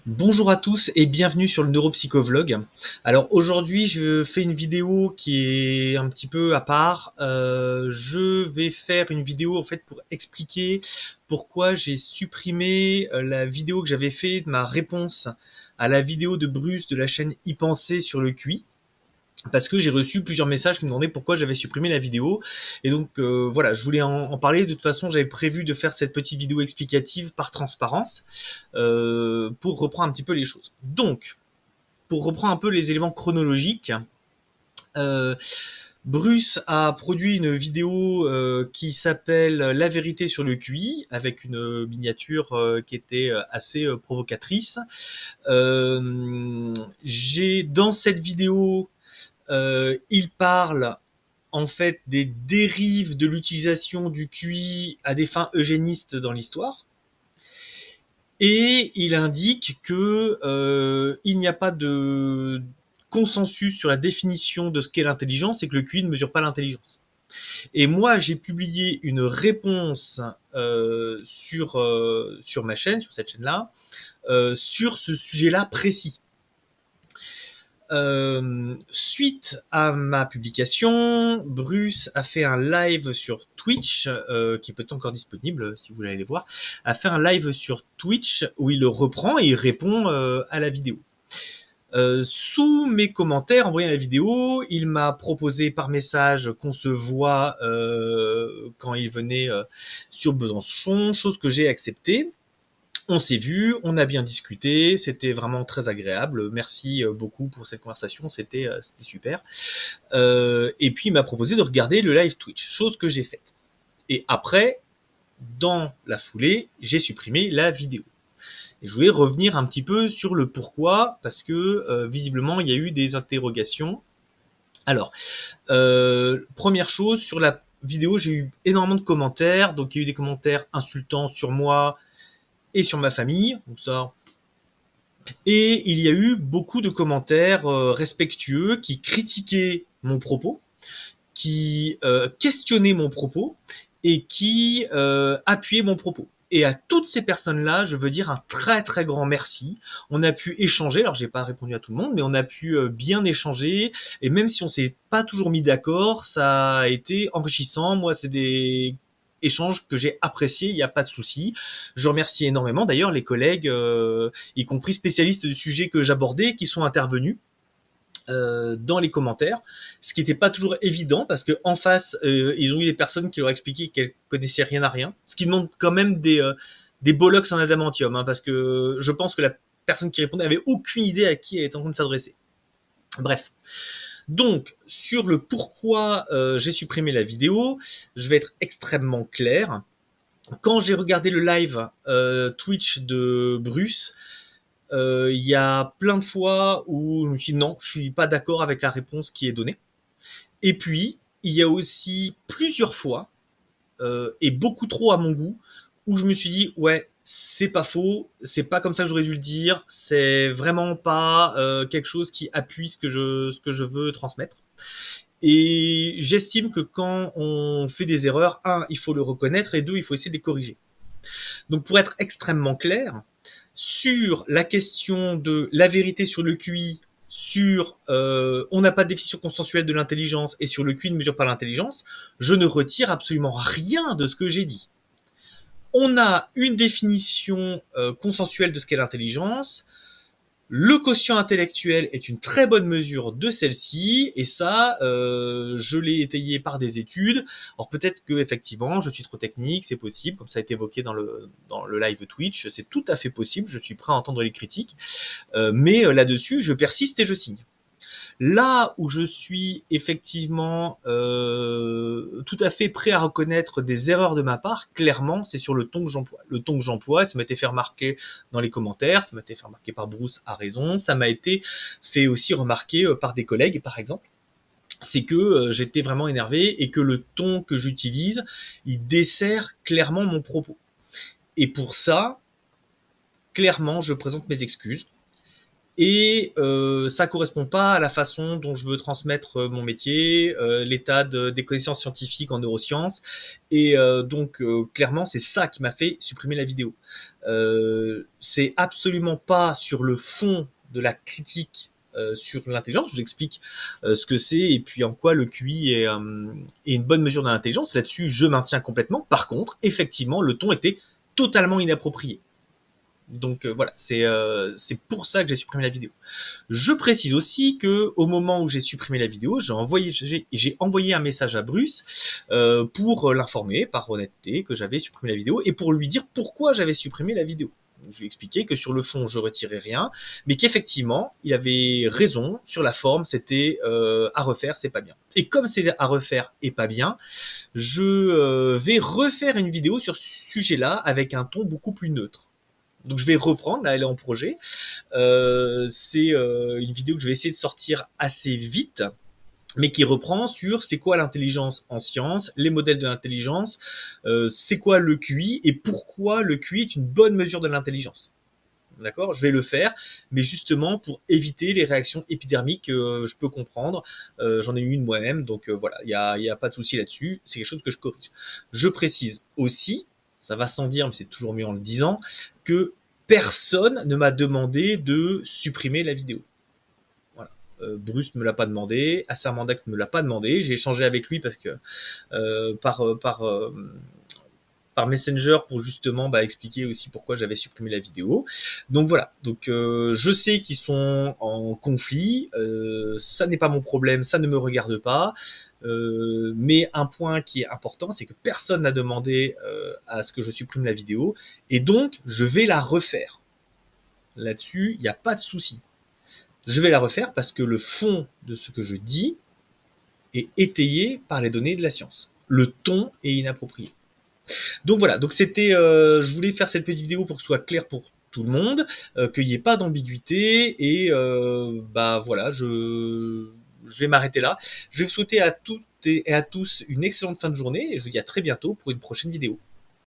Bonjour à tous et bienvenue sur le Neuropsychovlog. Alors aujourd'hui je fais une vidéo qui est un petit peu à part. Je vais faire une vidéo en fait pour expliquer pourquoi j'ai supprimé la vidéo que j'avais fait de ma réponse à la vidéo de Bruce de la chaîne Y Penser sur le QI. Parce que j'ai reçu plusieurs messages qui me demandaient pourquoi j'avais supprimé la vidéo. Et donc voilà, je voulais en parler. De toute façon, j'avais prévu de faire cette petite vidéo explicative par transparence pour reprendre un petit peu les choses. Donc, pour reprendre un peu les éléments chronologiques, euh, Bruce a produit une vidéo qui s'appelle La vérité sur le QI, avec une miniature qui était assez provocatrice. J'ai dans cette vidéo il parle en fait des dérives de l'utilisation du QI à des fins eugénistes dans l'histoire. Et il indique que il n'y a pas de consensus sur la définition de ce qu'est l'intelligence et que le QI ne mesure pas l'intelligence. Et moi, j'ai publié une réponse sur ma chaîne, sur cette chaîne-là, sur ce sujet-là précis. Suite à ma publication, Bruce a fait un live sur Twitch, qui peut être encore disponible si vous voulez aller voir, a fait un live sur Twitch où il le reprend et il répond à la vidéo. Sous mes commentaires envoyés à la vidéo, il m'a proposé par message qu'on se voit quand il venait sur Besançon, chose que j'ai acceptée. On s'est vu, on a bien discuté, c'était vraiment très agréable. Merci beaucoup pour cette conversation, c'était super. Et puis il m'a proposé de regarder le live Twitch, chose que j'ai faite. Et après, dans la foulée, j'ai supprimé la vidéo. Et je voulais revenir un petit peu sur le pourquoi, parce que visiblement il y a eu des interrogations. Alors, première chose, sur la vidéo, j'ai eu énormément de commentaires. Donc il y a eu des commentaires insultants sur moi et sur ma famille, donc ça. Et il y a eu beaucoup de commentaires respectueux qui critiquaient mon propos, qui questionnaient mon propos et qui appuyaient mon propos. Et à toutes ces personnes-là, je veux dire un très très grand merci. On a pu échanger, alors j'ai pas répondu à tout le monde, mais on a pu bien échanger. Et même si on s'est pas toujours mis d'accord, ça a été enrichissant. Moi, c'est des échanges que j'ai appréciés, il n'y a pas de souci. Je remercie énormément d'ailleurs les collègues, y compris spécialistes du sujet que j'abordais, qui sont intervenus dans les commentaires, ce qui n'était pas toujours évident parce que en face, ils ont eu des personnes qui leur expliquaient qu'elles connaissaient rien à rien, ce qui demande quand même des bollocks en adamantium, hein, parce que je pense que la personne qui répondait avait aucune idée à qui elle était en train de s'adresser. Bref. Donc, sur le pourquoi j'ai supprimé la vidéo, je vais être extrêmement clair. Quand j'ai regardé le live Twitch de Bruce, il y a plein de fois où je me suis dit non, je suis pas d'accord avec la réponse qui est donnée. Et puis, il y a aussi plusieurs fois, et beaucoup trop à mon goût, où je me suis dit ouais, c'est pas faux, c'est pas comme ça que j'aurais dû le dire, c'est vraiment pas quelque chose qui appuie ce que je veux transmettre. Et j'estime que quand on fait des erreurs, un, il faut le reconnaître, et deux, il faut essayer de les corriger. Donc pour être extrêmement clair, sur la question de la vérité sur le QI, sur on n'a pas de définition consensuelle de l'intelligence et sur le QI ne mesure pas l'intelligence, je ne retire absolument rien de ce que j'ai dit. On a une définition consensuelle de ce qu'est l'intelligence. Le quotient intellectuel est une très bonne mesure de celle-ci, et ça, je l'ai étayé par des études. Alors peut-être que effectivement, je suis trop technique, c'est possible, comme ça a été évoqué dans le live Twitch, c'est tout à fait possible. Je suis prêt à entendre les critiques, mais là-dessus, je persiste et je signe. Là où je suis effectivement tout à fait prêt à reconnaître des erreurs de ma part, clairement, c'est sur le ton que j'emploie. Le ton que j'emploie, ça m'a été fait remarquer dans les commentaires, ça m'a été fait remarquer par Bruce à raison, ça m'a été fait aussi remarquer par des collègues, par exemple. C'est que j'étais vraiment énervé et que le ton que j'utilise, il dessert clairement mon propos. Et pour ça, clairement, je présente mes excuses. et ça correspond pas à la façon dont je veux transmettre mon métier, l'état des connaissances scientifiques en neurosciences, et donc clairement c'est ça qui m'a fait supprimer la vidéo. C'est absolument pas sur le fond de la critique sur l'intelligence. Je vous explique ce que c'est et puis en quoi le QI est une bonne mesure de l'intelligence. Là-dessus, je maintiens complètement. Par contre, effectivement, le ton était totalement inapproprié. Donc voilà, c'est pour ça que j'ai supprimé la vidéo. Je précise aussi que au moment où j'ai supprimé la vidéo, j'ai envoyé un message à Bruce pour l'informer par honnêteté que j'avais supprimé la vidéo et pour lui dire pourquoi j'avais supprimé la vidéo. Je lui ai expliqué que sur le fond, je retirais rien, mais qu'effectivement, il avait raison. Sur la forme, c'était à refaire, c'est pas bien. Et comme c'est à refaire et pas bien, je vais refaire une vidéo sur ce sujet-là avec un ton beaucoup plus neutre. Donc je vais reprendre, là elle est en projet. C'est une vidéo que je vais essayer de sortir assez vite, mais qui reprend sur c'est quoi l'intelligence en sciences, les modèles de l'intelligence, c'est quoi le QI et pourquoi le QI est une bonne mesure de l'intelligence. D'accord, je vais le faire, mais justement pour éviter les réactions épidermiques que je peux comprendre. J'en ai eu une moi-même, donc voilà, il y a pas de souci là-dessus. C'est quelque chose que je corrige. Je précise aussi, ça va sans dire, mais c'est toujours mieux en le disant, que personne ne m'a demandé de supprimer la vidéo. Voilà. Bruce ne me l'a pas demandé, Assermandax ne me l'a pas demandé. J'ai échangé avec lui parce que par Messenger pour justement expliquer aussi pourquoi j'avais supprimé la vidéo. Donc voilà, donc je sais qu'ils sont en conflit, ça n'est pas mon problème, ça ne me regarde pas, mais un point qui est important, c'est que personne n'a demandé à ce que je supprime la vidéo, et donc je vais la refaire. Là-dessus, il n'y a pas de souci. Je vais la refaire parce que le fond de ce que je dis est étayé par les données de la science. Le ton est inapproprié. Donc voilà, donc c'était, je voulais faire cette petite vidéo pour que ce soit clair pour tout le monde, qu'il n'y ait pas d'ambiguïté, et voilà, je vais m'arrêter là. Je vais vous souhaiter à toutes et à tous une excellente fin de journée, et je vous dis à très bientôt pour une prochaine vidéo.